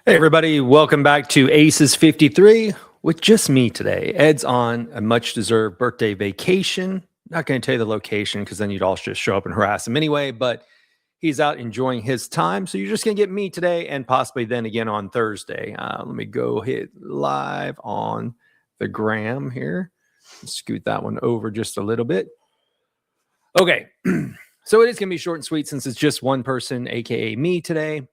Hey, everybody. Welcome back to Aces 53 with just me today. Ed's on a much deserved birthday vacation. Not going to tell you the location because then you'd all just show up and harass him anyway, but he's out enjoying his time. So you're just going to get me today and possibly then again on Thursday. Let me go hit live on the gram here. Scoot that one over just a little bit. Okay. So it is going to be short and sweet since it's just one person, aka me today.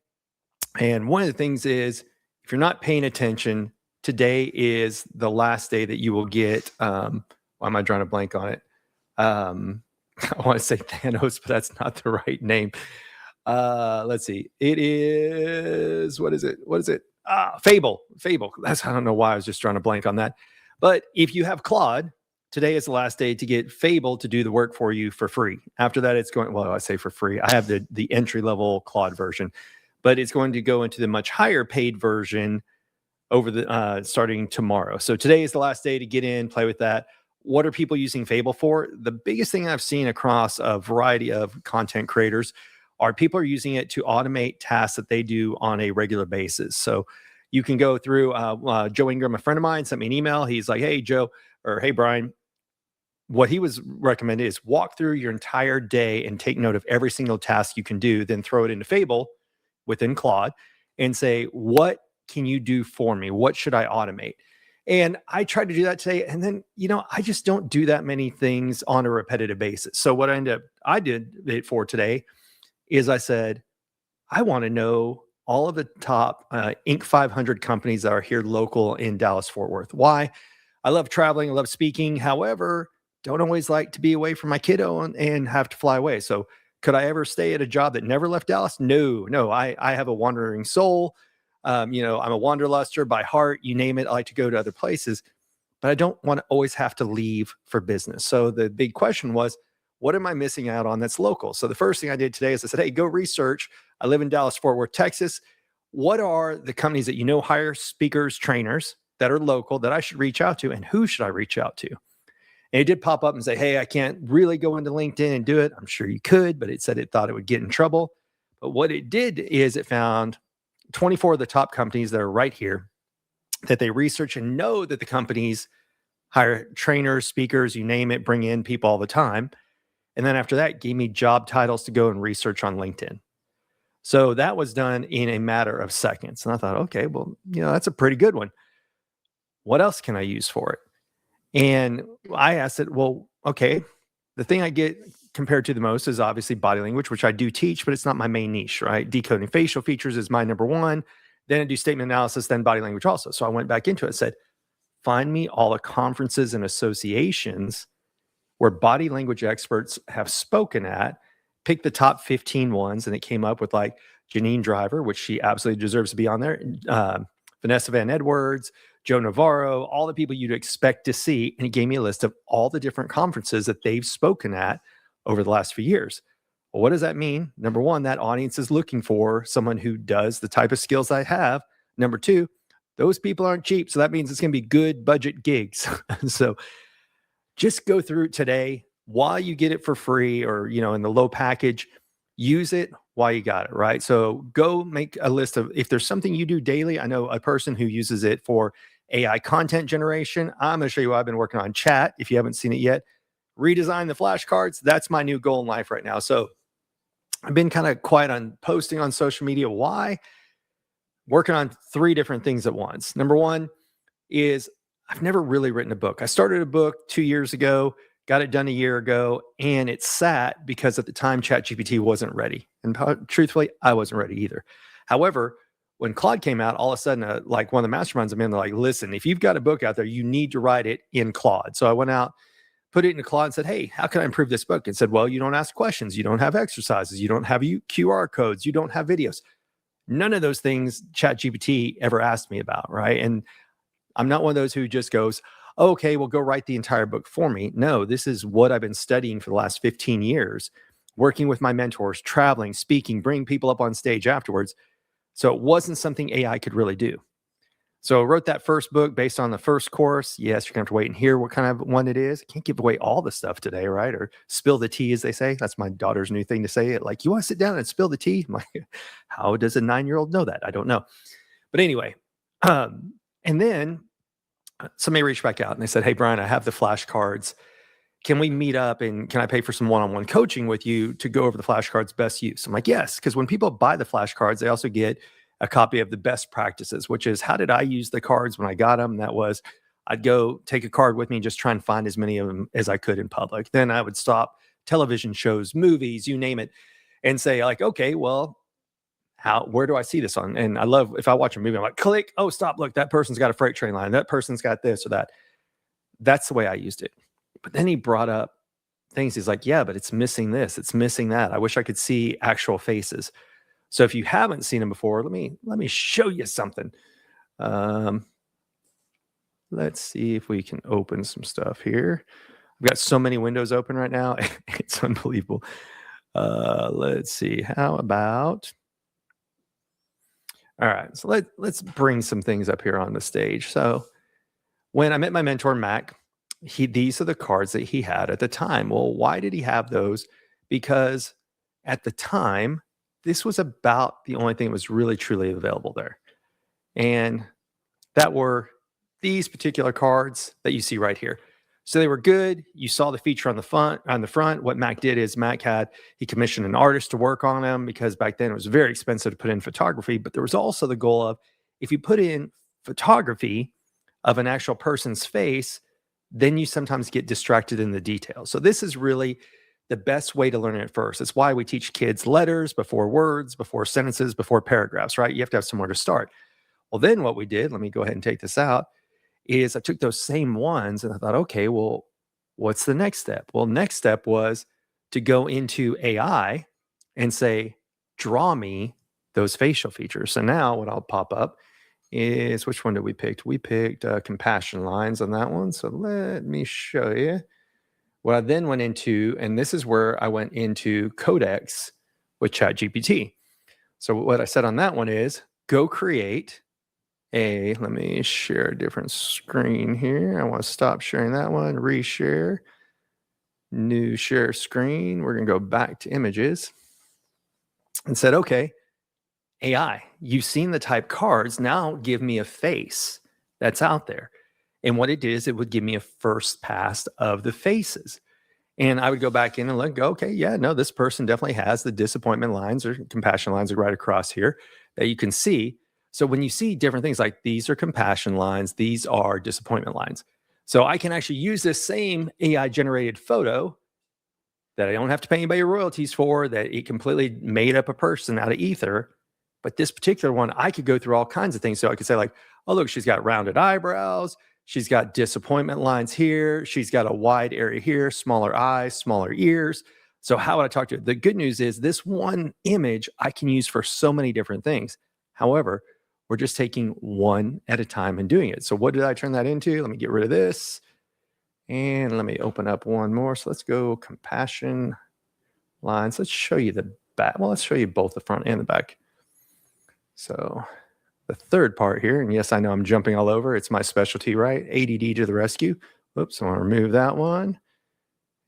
And one of the things is, if you're not paying attention, today is the last day that you will get. Why am I drawing a blank on it? I want to say Thanos, but that's not the right name. Let's see. It is, what is it? Fable. I don't know why I was just drawing a blank on that. But if you have Claude, today is the last day to get Fable to do the work for you for free. After that, it's going, well, I say for free. I have the entry level Claude version, but it's going to go into the much higher paid version over the starting tomorrow. So today is the last day to get in, play with that. What are people using Fable for? The biggest thing I've seen across a variety of content creators are people are using it to automate tasks that they do on a regular basis. So you can go through, Joe Ingram, a friend of mine, sent me an email. He's like, hey, Joe, or hey, Brian. What he was recommended is walk through your entire day and take note of every single task you can do, then throw it into Fable within Claude and say, what can you do for me? What should I automate? And I tried to do that today. And then, I just don't do that many things on a repetitive basis. So what I did it for today is I said, I want to know all of the top Inc. 500 companies that are here local in Dallas, Fort Worth. Why? I love traveling. I love speaking. However, don't always like to be away from my kiddo and have to fly away. So could I ever stay at a job that never left Dallas? No. I have a wandering soul. I'm a wanderluster by heart. You name it. I like to go to other places, but I don't want to always have to leave for business. So the big question was, what am I missing out on that's local? So the first thing I did today is I said, hey, go research. I live in Dallas, Fort Worth, Texas. What are the companies that hire speakers, trainers that are local that I should reach out to, and who should I reach out to? And it did pop up and say, hey, I can't really go into LinkedIn and do it. I'm sure you could, but it said it thought it would get in trouble. But what it did is it found 24 of the top companies that are right here that they research and know that the companies hire trainers, speakers, you name it, bring in people all the time. And then after that, gave me job titles to go and research on LinkedIn. So that was done in a matter of seconds. And I thought, okay, well, that's a pretty good one. What else can I use for it? And I asked it, well, okay, the thing I get compared to the most is obviously body language, which I do teach, but it's not my main niche, right? Decoding facial features is my number one. Then I do statement analysis, then body language also. So I went back into it and said, find me all the conferences and associations where body language experts have spoken at, pick the top 15 ones. And it came up with like Janine Driver, which she absolutely deserves to be on there. Vanessa Van Edwards, Joe Navarro, all the people you'd expect to see. And he gave me a list of all the different conferences that they've spoken at over the last few years. Well, what does that mean? Number one, that audience is looking for someone who does the type of skills I have. Number two, those people aren't cheap. So that means it's going to be good budget gigs. So just go through today while you get it for free or, in the low package, use it while you got it, right? So go make a list of, if there's something you do daily, I know a person who uses it for AI content generation. I'm going to show you what I've been working on. Chat, if you haven't seen it yet, redesign the flashcards. That's my new goal in life right now. So I've been kind of quiet on posting on social media. Why? Working on 3 different things at once. Number one is I've never really written a book. I started a book 2 years ago, got it done a year ago, and it sat because at the time ChatGPT wasn't ready. And truthfully, I wasn't ready either. However, when Claude came out, all of a sudden, like one of the masterminds I'm in, they're like, listen, if you've got a book out there, you need to write it in Claude. So I went out, put it into Claude and said, hey, how can I improve this book? And said, well, you don't ask questions. You don't have exercises. You don't have QR codes. You don't have videos. None of those things ChatGPT ever asked me about, right? And I'm not one of those who just goes, okay, well, go write the entire book for me. No, this is what I've been studying for the last 15 years, working with my mentors, traveling, speaking, bringing people up on stage afterwards. So it wasn't something AI could really do. So I wrote that first book based on the first course. Yes, you're going to have to wait and hear what kind of one it is. I can't give away all the stuff today, right? Or spill the tea, as they say. That's my daughter's new thing to say. It like, you want to sit down and spill the tea? I'm like, how does a 9-year-old know that? I don't know. But anyway, and then somebody reached back out and they said, "Hey, Brian, I have the flashcards. Can we meet up and can I pay for some one-on-one coaching with you to go over the flashcards best use?" I'm like, "Yes," because when people buy the flashcards, they also get a copy of the best practices, which is how did I use the cards when I got them? That was I'd go take a card with me, just try and find as many of them as I could in public. Then I would stop television shows, movies, you name it, and say like, okay, well, where do I see this on? And I love if I watch a movie, I'm like, click, oh, stop, look, that person's got a freight train line. That person's got this or that. That's the way I used it. But then he brought up things. He's like, yeah, but it's missing this, it's missing that. I wish I could see actual faces. So if you haven't seen them before, let me show you something. Let's see if we can open some stuff here. I've got so many windows open right now. It's unbelievable. Let's see. How about, all right, so let's bring some things up here on the stage. So when I met my mentor, Mac, these are the cards that he had at the time. Well, why did he have those? Because at the time, this was about the only thing that was really, truly available there. And that were these particular cards that you see right here. So they were good. You saw the feature on the front. What Mac did is he commissioned an artist to work on them because back then it was very expensive to put in photography. But there was also the goal of if you put in photography of an actual person's face, then you sometimes get distracted in the details. So this is really the best way to learn it first. It's why we teach kids letters before words, before sentences, before paragraphs, right? You have to have somewhere to start. Well, then what we did, let me go ahead and take this out, is I took those same ones and I thought, okay, well, what's the next step? Well, next step was to go into AI and say, draw me those facial features. So now what I'll pop up is, which one did we pick? We picked compassion lines on that one. So let me show you. What I then went into, and this is where I went into Codex with ChatGPT. So what I said on that one is go create let me share a different screen here. I want to stop sharing that one, reshare, new share screen. We're going to go back to images and said, okay, AI, you've seen the type cards. Now give me a face that's out there. And what it did is it would give me a first pass of the faces. And I would go back in and look, go, okay, yeah, no, this person definitely has the disappointment lines or compassion lines are right across here that you can see. So when you see different things like these are compassion lines, these are disappointment lines. So I can actually use this same AI generated photo that I don't have to pay anybody royalties for, that it completely made up a person out of ether. But this particular one, I could go through all kinds of things. So I could say like, oh, look, she's got rounded eyebrows. She's got disappointment lines here. She's got a wide area here, smaller eyes, smaller ears. So how would I talk to her? The good news is this one image I can use for so many different things. However, we're just taking one at a time and doing it. So what did I turn that into? Let me get rid of this. And let me open up one more. So let's go compassion lines. Let's show you the back. Well, let's show you both the front and the back. So the third part here, and yes, I know I'm jumping all over. It's my specialty, right? ADD to the rescue. Oops, I want to remove that one.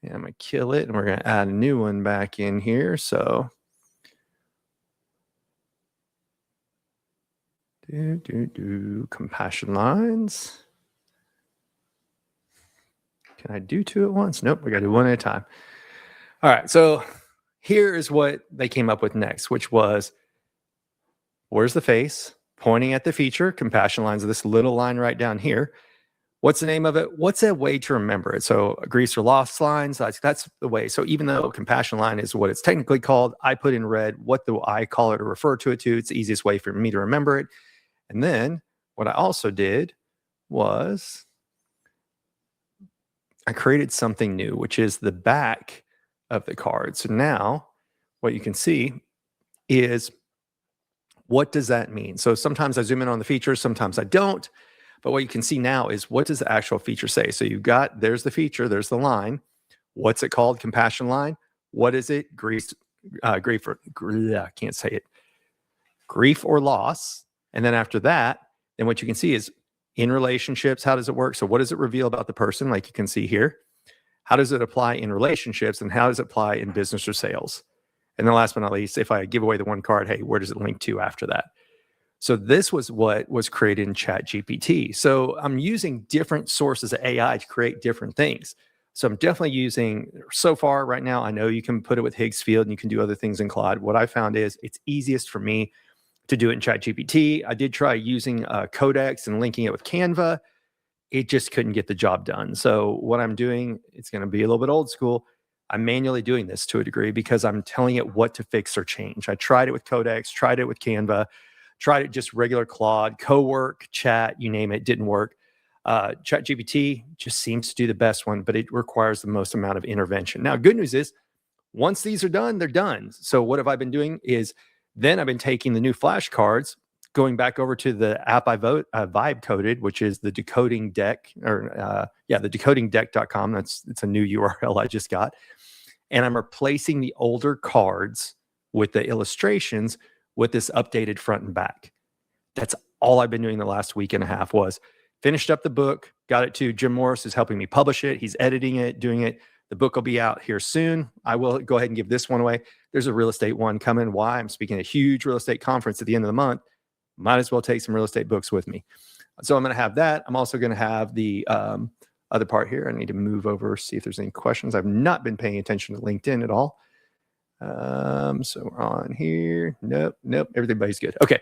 And I'm going to kill it. And we're going to add a new one back in here. So compassion lines. Can I do two at once? Nope, we got to do one at a time. All right, so here is what they came up with next, which was, where's the face? Pointing at the feature, compassion lines of this little line right down here. What's the name of it? What's a way to remember it? So grease or loss lines, that's the way. So even though compassion line is what it's technically called, I put in red, what do I call it or refer to it to? It's the easiest way for me to remember it. And then what I also did was I created something new, which is the back of the card. So now what you can see is, what does that mean? So sometimes I zoom in on the features, sometimes I don't. But what you can see now is, what does the actual feature say? So you've got, there's the feature, there's the line. What's it called? Compassion line. What is it? Grief or, I can't say it. Grief or loss. And then after that, then what you can see is in relationships, how does it work? So what does it reveal about the person? Like you can see here. How does it apply in relationships? And how does it apply in business or sales? And then last but not least, if I give away the one card, hey, where does it link to after that? So this was what was created in ChatGPT. So I'm using different sources of AI to create different things. So I'm definitely using, so far right now, I know you can put it with Higgs field and you can do other things in Claude. What I found is it's easiest for me to do it in ChatGPT. I did try using Codex and linking it with Canva. It just couldn't get the job done. So what I'm doing, it's going to be a little bit old school. I'm manually doing this to a degree because I'm telling it what to fix or change. I tried it with Codex, tried it with Canva, tried it just regular Claude, co-work, chat, you name it, didn't work. ChatGPT just seems to do the best one, but it requires the most amount of intervention. Now, good news is once these are done, they're done. So what have I been doing is then I've been taking the new flashcards, going back over to the app I vibe coded, which is the decoding deck, or the decodingdeck.com. It's a new URL I just got. And I'm replacing the older cards with the illustrations with this updated front and back. That's all I've been doing the last week and a half. Was finished up the book, got it to Jim Morris, who's helping me publish it. He's editing it, doing it. The book will be out here soon. I will go ahead and give this one away. There's a real estate one coming. Why? I'm speaking at a huge real estate conference at the end of the month. Might as well take some real estate books with me. So I'm going to have that. I'm also going to have the other part here. I need to move over, see if there's any questions. I've not been paying attention to LinkedIn at all. So we're on here. Nope. Everybody's good. Okay.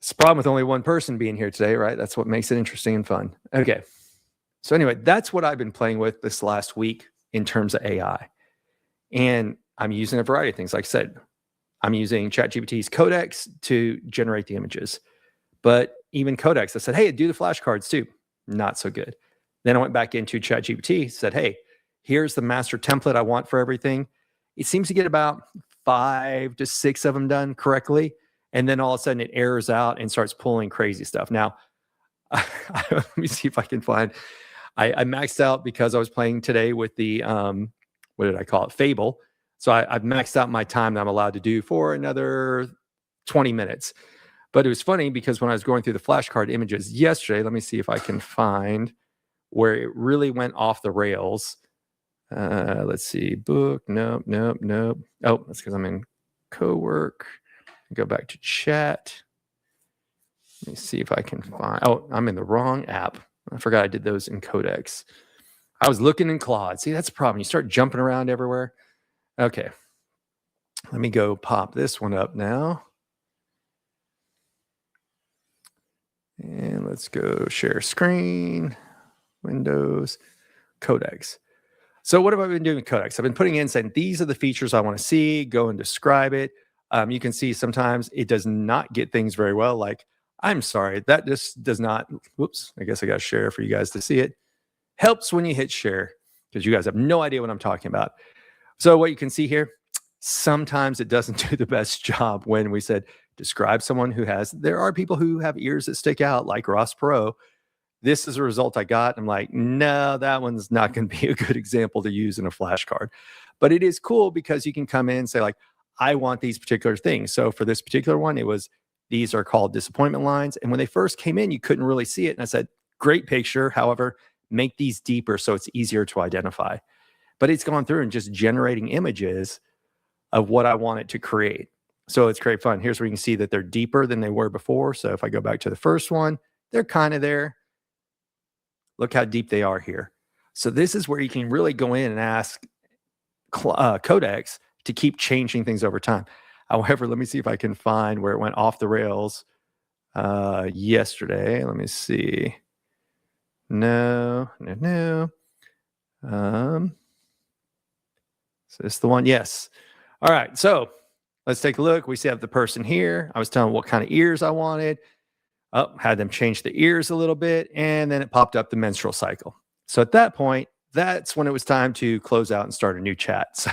It's a problem with only one person being here today, right? That's what makes it interesting and fun. Okay. So anyway, that's what I've been playing with this last week in terms of AI. And I'm using a variety of things. Like I said, I'm using ChatGPT's Codex to generate the images. But even Codex, I said, hey, do the flashcards too. Not so good. Then I went back into ChatGPT, said, hey, here's the master template I want for everything. It seems to get about 5 to 6 of them done correctly. And then all of a sudden it errors out and starts pulling crazy stuff. Now, let me see if I can find, I maxed out because I was playing today with the, what did I call it? Fable. So I've maxed out my time that I'm allowed to do for another 20 minutes. But it was funny because when I was going through the flashcard images yesterday, let me see if I can find where it really went off the rails. Let's see, book, nope. Oh, that's because I'm in co-work. Go back to chat. Let me see if I can find, oh, I'm in the wrong app. I forgot I did those in Codex. I was looking in Claude. See, that's the problem. You start jumping around everywhere. Okay. Let me go pop this one up now. And let's go share screen, Windows, Codex. So what have I been doing with Codex? I've been putting in saying, these are the features I want to see, go and describe it. You can see sometimes it does not get things very well. Like, I'm sorry, that just does not, whoops, I guess I got to share for you guys to see it. Helps when you hit share because you guys have no idea what I'm talking about. So what you can see here, sometimes it doesn't do the best job when we said, describe someone who has, there are people who have ears that stick out like Ross Perot. This is a result I got. I'm like, no, that one's not going to be a good example to use in a flashcard. But it is cool because you can come in and say like, I want these particular things. So for this particular one, it was, these are called disappointment lines. And when they first came in, you couldn't really see it. And I said, great picture. However, make these deeper so it's easier to identify. But it's gone through and just generating images of what I want it to create. So it's great fun. Here's where you can see that they're deeper than they were before. So if I go back to the first one, they're kind of there. Look how deep they are here. So this is where you can really go in and ask Codex to keep changing things over time. However, let me see if I can find where it went off the rails yesterday. Let me see. No. Is this the one? Yes. All right. So let's take a look. We see have the person here. I was telling them what kind of ears I wanted. Oh, had them change the ears a little bit. And then it popped up the menstrual cycle. So at that point, that's when it was time to close out and start a new chat. So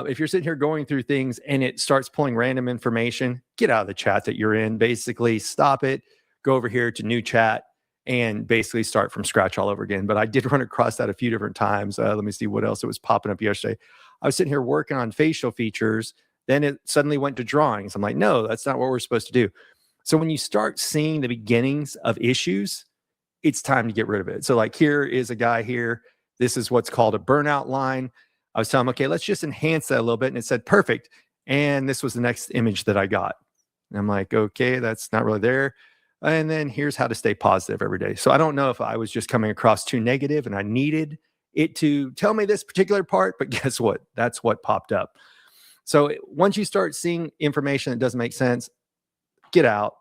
if you're sitting here going through things and it starts pulling random information, get out of the chat that you're in. Basically, stop it, go over here to new chat, and basically start from scratch all over again. But I did run across that a few different times. Let me see what else it was popping up yesterday. I was sitting here working on facial features. Then it suddenly went to drawings. I'm like, no, that's not what we're supposed to do. So when you start seeing the beginnings of issues, it's time to get rid of it. So like here is a guy here. This is what's called a burnout line. I was telling him, okay, let's just enhance that a little bit. And it said, perfect. And this was the next image that I got. And I'm like, okay, that's not really there. And then here's how to stay positive every day. So I don't know if I was just coming across too negative and I needed it to tell me this particular part, but guess what? That's what popped up. So once you start seeing information that doesn't make sense, get out,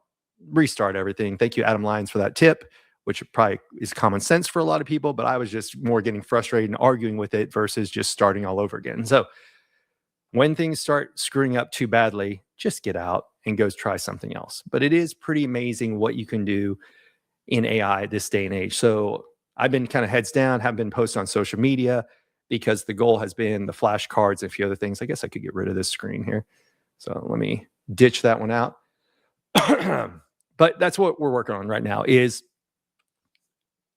restart everything. Thank you, Adam Lyons, for that tip, which probably is common sense for a lot of people, but I was just more getting frustrated and arguing with it versus just starting all over again. So when things start screwing up too badly, just get out and go try something else. But it is pretty amazing what you can do in AI this day and age. So I've been kind of heads down, have been posting on social media because the goal has been the flashcards and a few other things. I guess I could get rid of this screen here. So let me ditch that one out. But that's what we're working on right now is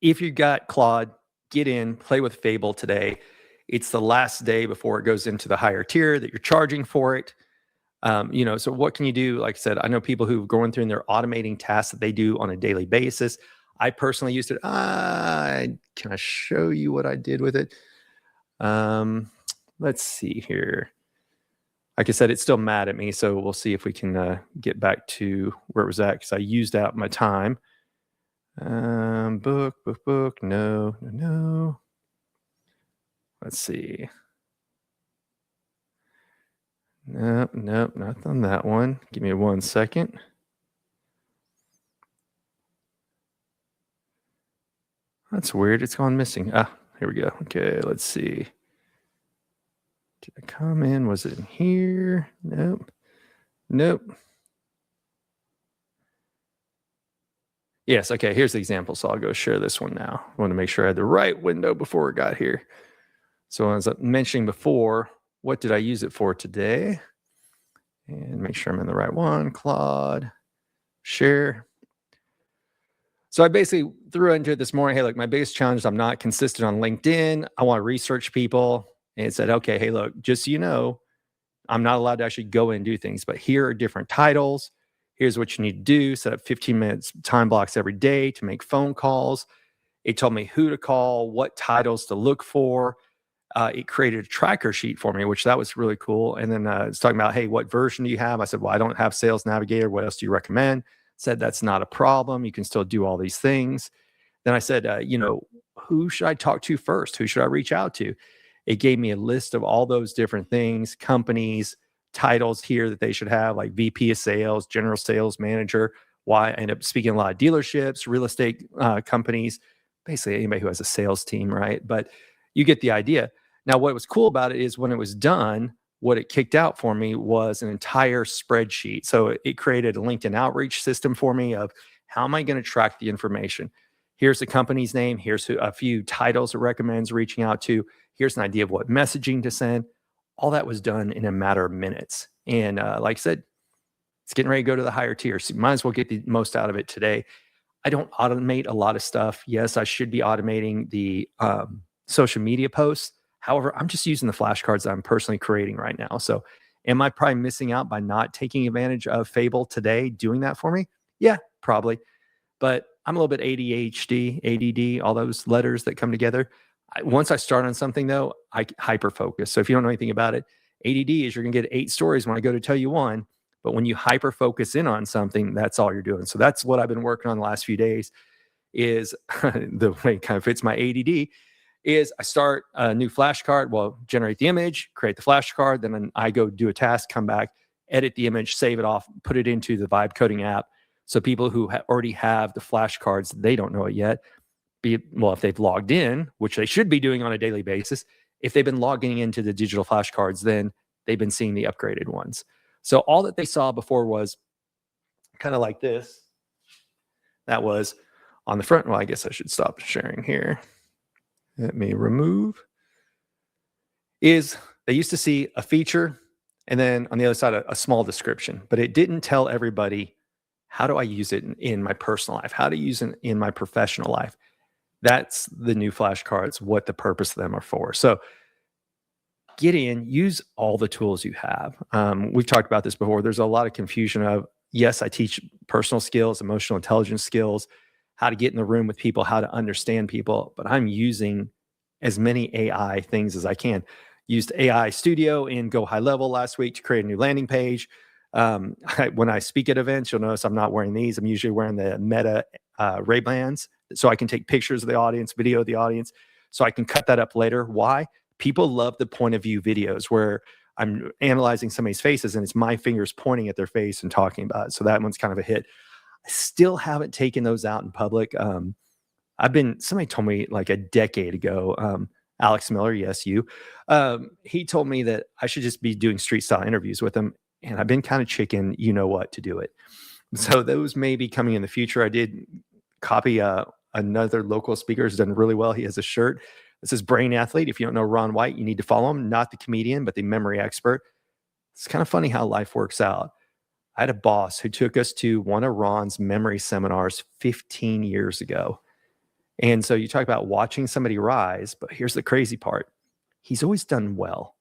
if you got Claude, get in, play with Fable today. It's the last day before it goes into the higher tier that you're charging for it. So what can you do? Like I said, I know people who've gone through and they're automating tasks that they do on a daily basis. I personally used it. Can I show you what I did with it? Let's see here. Like I said, it's still mad at me. So we'll see if we can get back to where it was at because I used out my time. Book. No. Let's see. Nope, not on that one. Give me 1 second. That's weird. It's gone missing. Here we go. Okay, let's see. Did I come in? Was it in here? Nope. Yes, okay, here's the example. So I'll go share this one now. I want to make sure I had the right window before it got here. So as I mentioning before, what did I use it for today? And make sure I'm in the right one. Claude, share. So I basically threw into it this morning. Hey, look, my biggest challenge is I'm not consistent on LinkedIn. I want to research people. And it said, okay, hey, look, just so you know, I'm not allowed to actually go in and do things, but here are different titles. Here's what you need to do. Set up 15 minutes time blocks every day to make phone calls. It told me who to call, what titles to look for. It created a tracker sheet for me, which that was really cool. And then it's talking about, hey, what version do you have? I said, well, I don't have Sales Navigator. What else do you recommend? Said that's not a problem. You can still do all these things. Then I said, who should I talk to first? Who should I reach out to? It gave me a list of all those different things, companies, titles here that they should have, like VP of Sales, General Sales Manager. Why I end up speaking a lot of dealerships, real estate companies, basically anybody who has a sales team, right? But you get the idea. Now, what was cool about it is when it was done, what it kicked out for me was an entire spreadsheet. So it created a LinkedIn outreach system for me of how am I going to track the information? Here's the company's name. Here's a few titles it recommends reaching out to. Here's an idea of what messaging to send. All that was done in a matter of minutes. And like I said, it's getting ready to go to the higher tier. So you might as well get the most out of it today. I don't automate a lot of stuff. Yes, I should be automating the social media posts. However, I'm just using the flashcards that I'm personally creating right now. So am I probably missing out by not taking advantage of Fable today doing that for me? Yeah, probably. But I'm a little bit ADHD, ADD, all those letters that come together. Once I start on something, though, I hyper focus. So if you don't know anything about it, ADD is you're going to get 8 stories when I go to tell you one. But when you hyper focus in on something, that's all you're doing. So that's what I've been working on the last few days is the way it kind of fits my ADD is I start a new flashcard, well, generate the image, create the flashcard, then I go do a task, come back, edit the image, save it off, put it into the vibe coding app. So people who already have the flashcards, they don't know it yet. If they've logged in, which they should be doing on a daily basis, if they've been logging into the digital flashcards, then they've been seeing the upgraded ones. So all that they saw before was kind of like this. That was on the front. Well, I guess I should stop sharing here. Let me remove. Is they used to see a feature and then on the other side, a small description, but it didn't tell everybody how do I use it in my personal life? How to use it in my professional life? That's the new flashcards, what the purpose of them are for. So get in, use all the tools you have. We've talked about this before. There's a lot of confusion of, yes, I teach personal skills, emotional intelligence skills, how to get in the room with people, how to understand people, but I'm using as many AI things as I can. Used AI Studio in Go High Level last week to create a new landing page. When I speak at events, you'll notice I'm not wearing these. I'm usually wearing the Meta Ray-Bans, so I can take pictures of the audience, video of the audience, so I can cut that up later. Why? People love the point of view videos where I'm analyzing somebody's faces and it's my fingers pointing at their face and talking about it. So that one's kind of a hit. I still haven't taken those out in public. Somebody told me like a decade ago, Alex Miller, yes, you, he told me that I should just be doing street style interviews with him. And I've been kind of chicken, you know what, to do it. So those may be coming in the future. I did copy another local speaker who's done really well. He has a shirt that says Brain Athlete. If you don't know Ron White, you need to follow him, not the comedian, but the memory expert. It's kind of funny how life works out. I had a boss who took us to one of Ron's memory seminars 15 years ago. And so you talk about watching somebody rise, but here's the crazy part. He's always done well.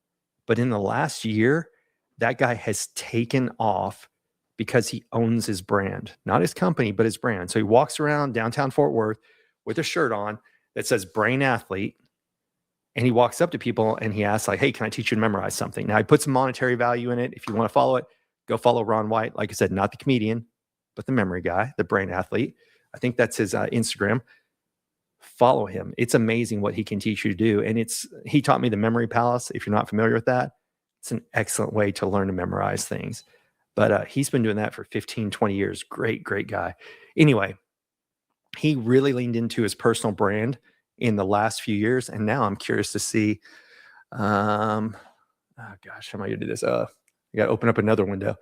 But in the last year, that guy has taken off because he owns his brand, not his company, but his brand. So he walks around downtown Fort Worth with a shirt on that says Brain Athlete. And he walks up to people and he asks like, hey, can I teach you to memorize something? Now he puts some monetary value in it. If you want to follow it, go follow Ron White. Like I said, not the comedian, but the memory guy, the Brain Athlete. I think that's his Instagram. Follow him. It's amazing what he can teach you to do. And he taught me the Memory Palace. If you're not familiar with that, it's an excellent way to learn to memorize things. But he's been doing that for 15, 20 years. Great, great guy. Anyway, he really leaned into his personal brand in the last few years. And now I'm curious to see, oh gosh, how am I going to do this? I got to open up another window.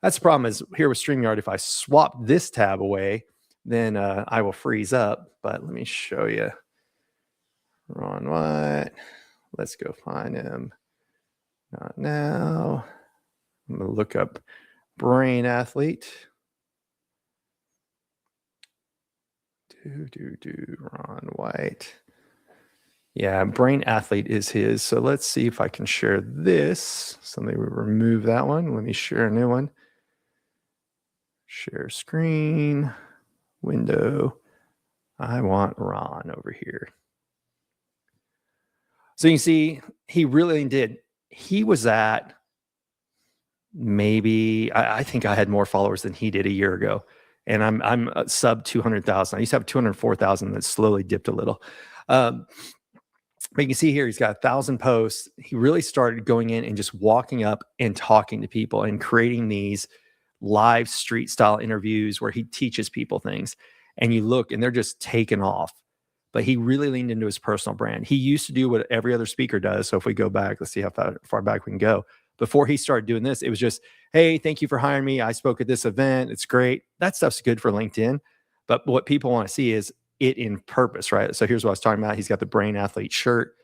That's the problem is here with StreamYard, if I swap this tab away, then I will freeze up. But let me show you. Ron White. Let's go find him. Not now. I'm going to look up Brain Athlete. Ron White. Yeah, Brain Athlete is his. So let's see if I can share this. Somebody will remove that one. Let me share a new one. Share screen. Window. I want Ron over here. So you can see he really did. He was at maybe, I think I had more followers than he did a year ago. And I'm sub 200,000. I used to have 204,000 that slowly dipped a little. But you can see here, he's got 1,000 posts. He really started going in and just walking up and talking to people and creating these live street style interviews where he teaches people things. And you look and they're just taken off. But he really leaned into his personal brand. He used to do what every other speaker does. So if we go back, let's see how far back we can go. Before he started doing this, it was just, hey, thank you for hiring me. I spoke at this event. It's great. That stuff's good for LinkedIn. But what people want to see is it in purpose, right? So here's what I was talking about. He's got the Brain Athlete shirt.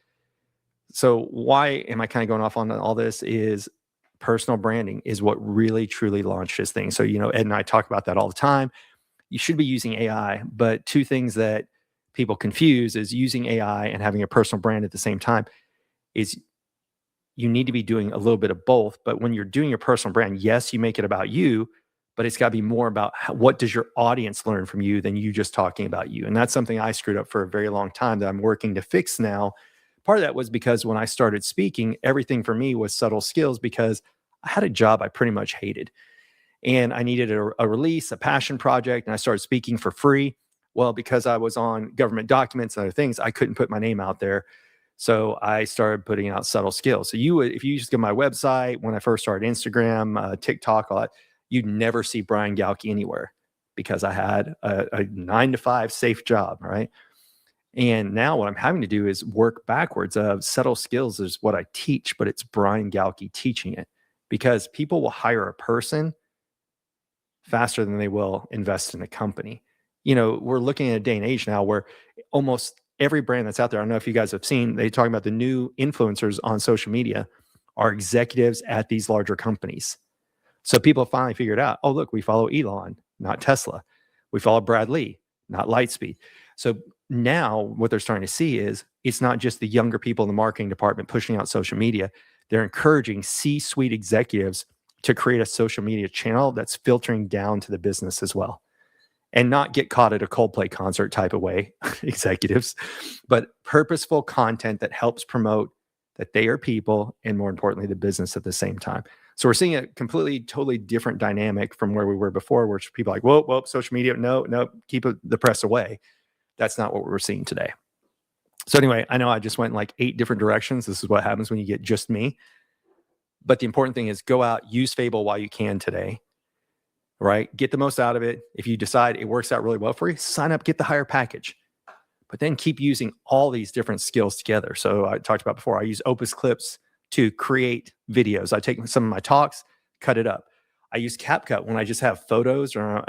So why am I kind of going off on all this is personal branding is what really, truly launched this thing. So, Ed and I talk about that all the time. You should be using AI, but two things that people confuse is using AI and having a personal brand at the same time is you need to be doing a little bit of both. But when you're doing your personal brand, yes, you make it about you, but it's got to be more about what does your audience learn from you than you just talking about you. And that's something I screwed up for a very long time that I'm working to fix now. Part of that was because when I started speaking, everything for me was subtle skills because I had a job I pretty much hated. And I needed a release, a passion project, and I started speaking for free. Well, because I was on government documents and other things, I couldn't put my name out there. So I started putting out subtle skills. So if you just go to my website, when I first started Instagram, TikTok, all that, you'd never see Brian Galke anywhere because I had a 9-to-5 safe job, right? And now what I'm having to do is work backwards of subtle skills is what I teach, but it's Brian Galke teaching it because people will hire a person faster than they will invest in a company. We're looking at a day and age now where almost every brand that's out there, I don't know if you guys have seen, they talk about the new influencers on social media are executives at these larger companies. So people finally figured out, oh, look, we follow Elon, not Tesla. We follow Brad Lee, not Lightspeed. So now what they're starting to see is it's not just the younger people in the marketing department pushing out social media. They're encouraging C-suite executives to create a social media channel that's filtering down to the business as well. And not get caught at a Coldplay concert type of way, executives, but purposeful content that helps promote that they are people and more importantly, the business at the same time. So we're seeing a completely, totally different dynamic from where we were before, where people are like, whoa, social media, no, keep the press away. That's not what we're seeing today. So anyway, I know I just went in like 8 different directions. This is what happens when you get just me. But the important thing is go out, use Fable while you can today, right? Get the most out of it. If you decide it works out really well for you, sign up, get the higher package. But then keep using all these different skills together. So I talked about before, I use Opus clips to create videos. I take some of my talks, cut it up. I use CapCut when I just have photos or,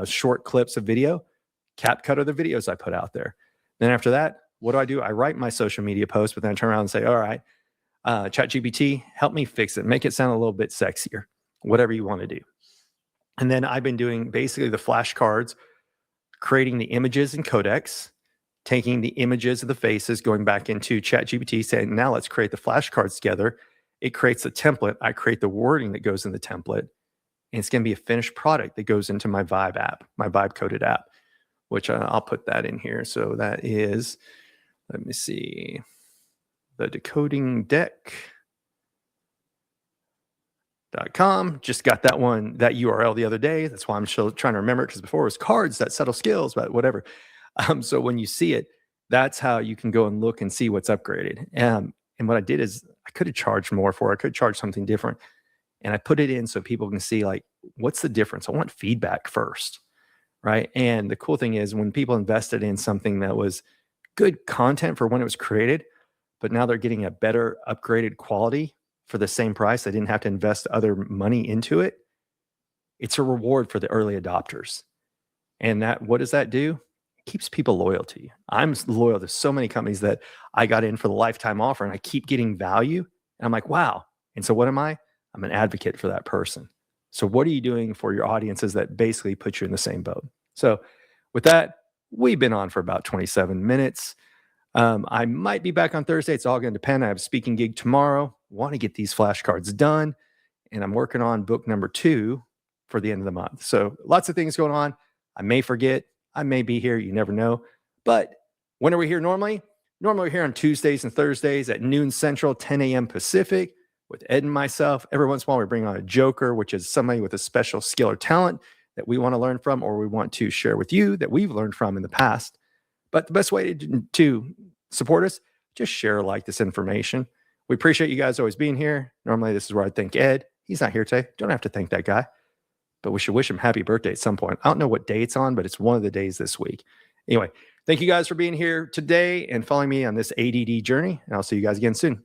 short clips of video. CapCut are the videos I put out there. Then after that, what do? I write my social media post, but then I turn around and say, all right, ChatGPT, help me fix it. Make it sound a little bit sexier, whatever you want to do. And then I've been doing basically the flashcards, creating the images in codecs, taking the images of the faces, going back into ChatGPT, saying, now let's create the flashcards together. It creates a template. I create the wording that goes in the template. And it's going to be a finished product that goes into my Vibe app, my Vibe coded app, which I'll put that in here. So that is, let me see, the decoding deck.com. Just got that URL the other day. That's why I'm still trying to remember it, because before it was cards, that subtle skills, but whatever. So when you see it, that's how you can go and look and see what's upgraded. And what I did is I could have charged more for it. I could charge something different. And I put it in so people can see, like, what's the difference? I want feedback first, right? And the cool thing is when people invested in something that was good content for when it was created, but now they're getting a better upgraded quality for the same price, they didn't have to invest other money into it. It's a reward for the early adopters. And what does that do? It keeps people loyal to you. I'm loyal to so many companies that I got in for the lifetime offer, and I keep getting value. And I'm like, wow. And so what am I? I'm an advocate for that person. So what are you doing for your audiences that basically put you in the same boat? So with that, we've been on for about 27 minutes. I might be back on Thursday. It's all going to depend. I have a speaking gig tomorrow. Want to get these flashcards done. And I'm working on book number 2 for the end of the month. So lots of things going on. I may forget. I may be here. You never know. But when are we here normally? Normally we're here on Tuesdays and Thursdays at noon Central, 10 a.m. Pacific with Ed and myself. Every once in a while we bring on a joker, which is somebody with a special skill or talent that we want to learn from, or we want to share with you that we've learned from in the past. But the best way to support us, just share, like, this information. We appreciate you guys always being here. Normally, this is where I thank Ed. He's not here today. Don't have to thank that guy. But we should wish him happy birthday at some point. I don't know what day it's on, but it's one of the days this week. Anyway, thank you guys for being here today and following me on this ADD journey. And I'll see you guys again soon.